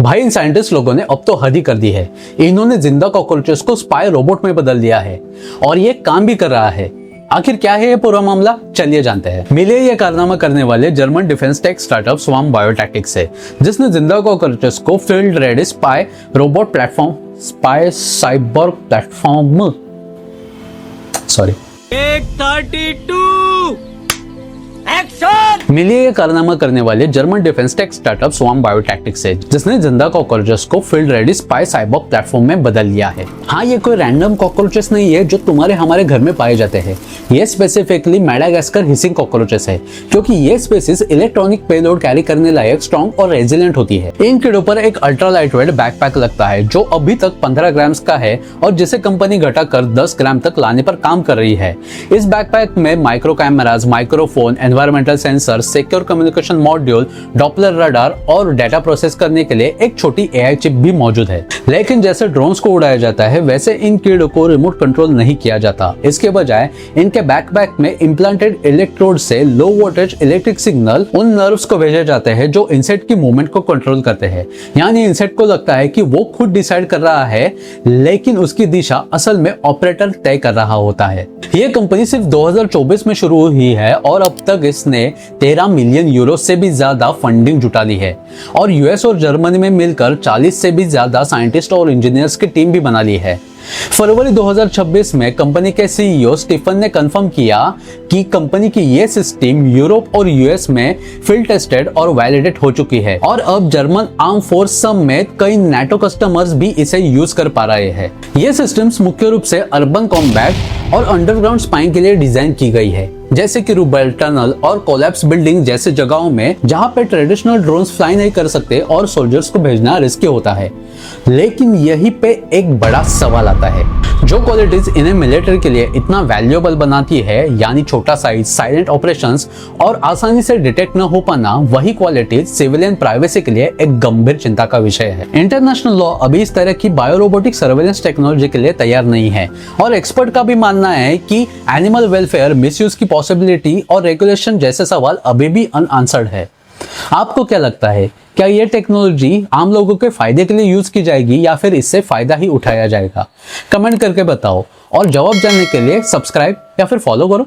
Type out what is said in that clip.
भाई इन साइंटिस्ट लोगों ने अब तो हद ही कर दी है। इन्होंने जिंदा कॉकरोचेस को स्पाई रोबोट में बदल दिया है और ये काम भी कर रहा है। आखिर क्या है ये पूरा मामला, चलिए जानते हैं। मिले ये कारनामा करने वाले German defence tech startup Swarm Biotactics है, जिसने जिंदा कॉकरोचेस को field ready spy robot platform spy cyborg platform 32 action. मिलिए ये कारनामा करने वाले German defence tech startup Swarm Biotactics है, जिसने जिंदा कॉकरोचेस को field ready spy cyborg platform में बदल लिया है। हाँ, ये कोई रैंडम कॉकरोचेस नहीं है जो तुम्हारे हमारे घर में पाए जाते हैं। ये स्पेसिफिकली मेडागास्कर हिसिंग कॉकरोचेस है, क्योंकि ये स्पीसीज इलेक्ट्रॉनिक पेलोड कैरी करने लायक स्ट्रॉन्ग और रेजिलेंट होती है। इन कीड़ों पर एक अल्ट्रा लाइट वेट बैकपैक लगता है जो अभी तक 15 ग्राम का है और जिसे कंपनी घटाकर 10 ग्राम तक लाने पर काम कर रही है। इस बैकपैक में micro cameras, microphone, environmental sensor, secure communication module, Doppler radar और डाटा प्रोसेस करने के लिए एक छोटी एआई चिप भी मौजूद है। लेकिन जैसे ड्रोन्स को उड़ाया जाता है, वैसे इन कीड़ों को रिमोट कंट्रोल नहीं किया जाता। इसके बजाय इनके बैकपैक में इम्प्लांटेड इलेक्ट्रोड से लो वोल्टेज इलेक्ट्रिक सिग्नल उन नर्व्स को भेजे जाते हैं जो इंसेक्ट की मूवमेंट को कंट्रोल करते हैं। यानी इंसेक्ट को लगता है कि वो खुद डिसाइड कर रहा है, लेकिन उसकी दिशा असल में ऑपरेटर तय कर रहा होता है। ये कंपनी सिर्फ 2024 में शुरू हुई है और अब तक इसने 13 मिलियन यूरो से भी ज्यादा फंडिंग जुटा ली है और यूएस और जर्मनी में मिलकर 40 से भी ज्यादा साइंटिस्ट और इंजीनियर्स की टीम भी बना ली है। फरवरी 2026 में कंपनी के सीईओ स्टीफन ने कंफर्म किया कि कंपनी की ये सिस्टम यूरोप और यूएस में फील्ड टेस्टेड और वैलिडेट हो चुकी है और अब जर्मन आर्म फोर्स समेत कई नाटो कस्टमर्स भी इसे यूज कर पा रहे हैं। ये सिस्टम्स मुख्य रूप से अर्बन कॉम्बैट और अंडरग्राउंड स्पाइंग के लिए डिजाइन की गई है, जैसे कि रूबेल टनल और कोलैप्स बिल्डिंग जैसे जगहों में जहां पे ट्रेडिशनल ड्रोन्स फ्लाई नहीं कर सकते और सोल्जर्स को भेजना रिस्की होता है। लेकिन यहीं पे एक बड़ा सवाल आता है, जो क्वालिटीज इन्हें मिलिट्री के लिए इतना वैल्यूएबल बनाती है, यानी छोटा साइज, साइलेंट ऑपरेशंस और आसानी से डिटेक्ट न हो पाना, वही क्वालिटीज सिविलियन प्राइवेसी के लिए एक गंभीर चिंता का विषय है। इंटरनेशनल लॉ अभी इस तरह की बायोरोबोटिक सर्वेलेंस टेक्नोलॉजी के लिए तैयार नहीं है और एक्सपर्ट का भी मानना है कि एनिमल वेलफेयर, मिसयूज की पॉसिबिलिटी और रेगुलेशन जैसे सवाल अभी भी अनआंसर्ड है। आपको क्या लगता है, क्या ये टेक्नोलॉजी आम लोगों के फायदे के लिए यूज की जाएगी या फिर इससे फायदा ही उठाया जाएगा? कमेंट करके बताओ और जवाब जानने के लिए सब्सक्राइब या फिर फॉलो करो।